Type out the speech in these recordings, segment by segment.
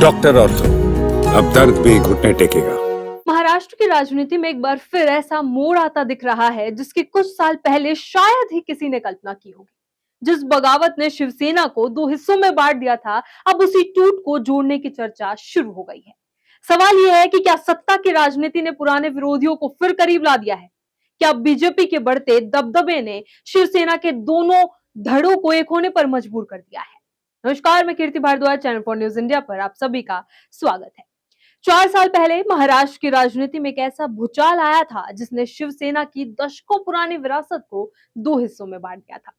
Doctor ortho, अब दर्द भी घुटने टेकेगा। महाराष्ट्र की राजनीति में एक बार फिर ऐसा मोड़ आता दिख रहा है जिसकी कुछ साल पहले शायद ही किसी ने कल्पना की होगी। जिस बगावत ने शिवसेना को दो हिस्सों में बांट दिया था, अब उसी टूट को जोड़ने की चर्चा शुरू हो गई है। सवाल यह है कि क्या सत्ता की राजनीति ने पुराने विरोधियों को फिर करीब ला दिया है? क्या बीजेपी के बढ़ते दबदबे ने शिवसेना के दोनों धड़ों को एक होने पर मजबूर कर दिया है? नमस्कार, मैं Kirti Bhardwaj, channel for news India पर आप सभी का स्वागत है। 4 साल पहले महाराष्ट्र की राजनीति में एक ऐसा भूचाल आया था जिसने शिवसेना की दशकों पुरानी विरासत को दो हिस्सों में बांट दिया था।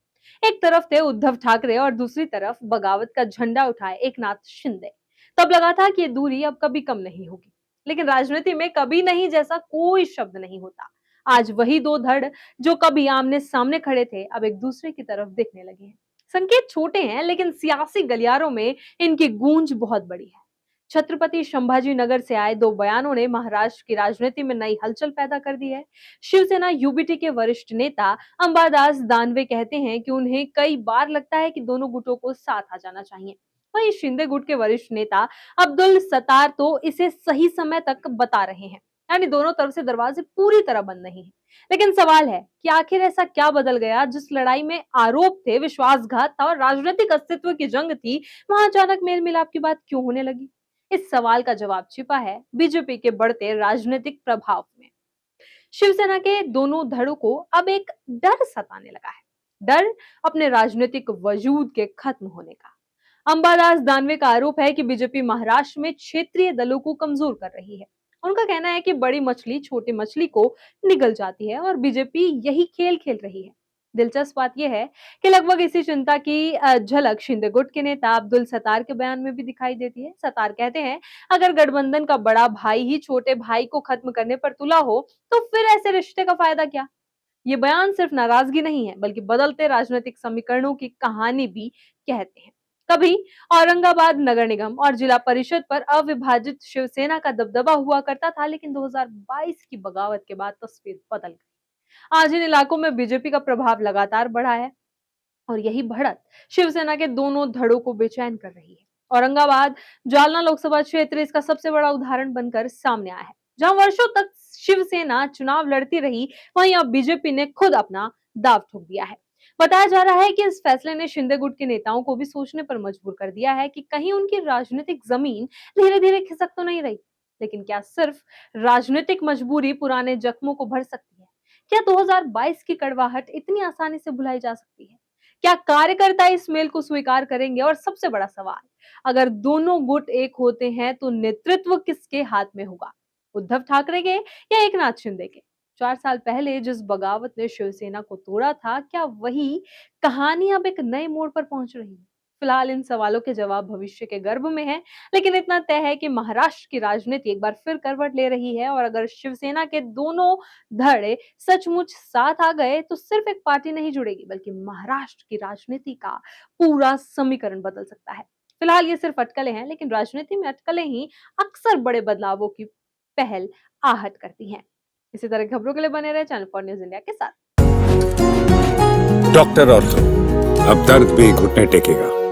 एक तरफ थे उद्धव ठाकरे और दूसरी तरफ बगावत का झंडा उठाए एकनाथ शिंदे। तब लगा था कि ये दूरी अब कभी कम नहीं होगी, लेकिन राजनीति में कभी नहीं जैसा कोई शब्द नहीं होता। आज वही दो धड़ जो कभी आमने सामने खड़े थे, अब एक दूसरे की तरफ देखने लगे हैं। संकेत छोटे हैं, लेकिन सियासी गलियारों में इनकी गूंज बहुत बड़ी है। छत्रपति संभाजी नगर से आए दो बयानों ने महाराष्ट्र की राजनीति में नई हलचल पैदा कर दी है। शिवसेना यूबीटी के वरिष्ठ नेता अंबादास दानवे कहते हैं कि उन्हें कई बार लगता है कि दोनों गुटों को साथ आ जाना चाहिए। वहीं शिंदे गुट के वरिष्ठ नेता अब्दुल सत्तार तो इसे सही समय तक बता रहे हैं, यानी दोनों तरफ से दरवाजे पूरी तरह बंद नहीं है। लेकिन सवाल है कि आखिर ऐसा क्या बदल गया? जिस लड़ाई में आरोप थे, विश्वासघात था और राजनीतिक अस्तित्व की जंग थी, वहां अचानक मेल मिलाप की बात क्यों होने लगी? इस सवाल का जवाब छिपा है बीजेपी के बढ़ते राजनीतिक प्रभाव में। शिवसेना के दोनों धड़ों को अब एक डर सताने लगा है। डर अपने राजनीतिक वजूद के खत्म होने का। अंबादास दानवे का आरोप है कि बीजेपी महाराष्ट्र में क्षेत्रीय दलों को कमजोर कर रही है। उनका कहना है कि बड़ी मछली छोटी मछली को निगल जाती है और बीजेपी यही खेल खेल रही है। दिलचस्प बात यह है कि लगभग इसी चिंता की झलक शिंदे गुट के नेता अब्दुल सत्तार के बयान में भी दिखाई देती है। सत्तार कहते हैं, अगर गठबंधन का बड़ा भाई ही छोटे भाई को खत्म करने पर तुला हो, तो फिर ऐसे रिश्ते का फायदा क्या? ये बयान सिर्फ नाराजगी नहीं है, बल्कि बदलते राजनीतिक समीकरणों की कहानी भी कहते हैं। कभी औरंगाबाद नगर निगम और जिला परिषद पर अविभाजित शिवसेना का दबदबा हुआ करता था, लेकिन 2022 की बगावत के बाद तस्वीर बदल गई। आज इन इलाकों में बीजेपी का प्रभाव लगातार बढ़ा है और यही बढ़त शिवसेना के दोनों धड़ों को बेचैन कर रही है। औरंगाबाद जालना लोकसभा क्षेत्र इसका सबसे बड़ा उदाहरण बनकर सामने आया है। जहां वर्षों तक शिवसेना चुनाव लड़ती रही, वहीं अब बीजेपी ने खुद अपना दांव ठोक दिया है। बताया जा रहा है कि इस फैसले ने शिंदे गुट के नेताओं को भी सोचने पर मजबूर कर दिया है कि कहीं उनकी राजनीतिक जमीन धीरे धीरे खिसक तो नहीं रही। लेकिन क्या सिर्फ राजनीतिक मजबूरी पुराने जख्मों को भर सकती है? क्या 2022 की कड़वाहट इतनी आसानी से भुलाई जा सकती है? क्या कार्यकर्ता इस मेल को स्वीकार करेंगे? और सबसे बड़ा सवाल, अगर दोनों गुट एक होते हैं तो नेतृत्व किसके हाथ में होगा? उद्धव ठाकरे के या एकनाथ शिंदे के? 4 साल पहले जिस बगावत ने शिवसेना को तोड़ा था, क्या वही कहानी अब एक नए मोड़ पर पहुंच रही है? फिलहाल इन सवालों के जवाब भविष्य के गर्भ में है, लेकिन इतना तय है कि महाराष्ट्र की राजनीति एक बार फिर करवट ले रही है और अगर शिवसेना के दोनों धड़े सचमुच साथ आ गए तो सिर्फ एक पार्टी नहीं जुड़ेगी, बल्कि महाराष्ट्र की राजनीति का पूरा समीकरण बदल सकता है। फिलहाल ये सिर्फ अटकलें हैं, लेकिन राजनीति में अटकलें ही अक्सर बड़े बदलावों की पहल आहट करती हैं। इसी तरह की खबरों के लिए बने रहे चैनल फॉर न्यूज इंडिया के साथ। डॉक्टर ऑर्थो, अब दर्द भी घुटने टेकेगा।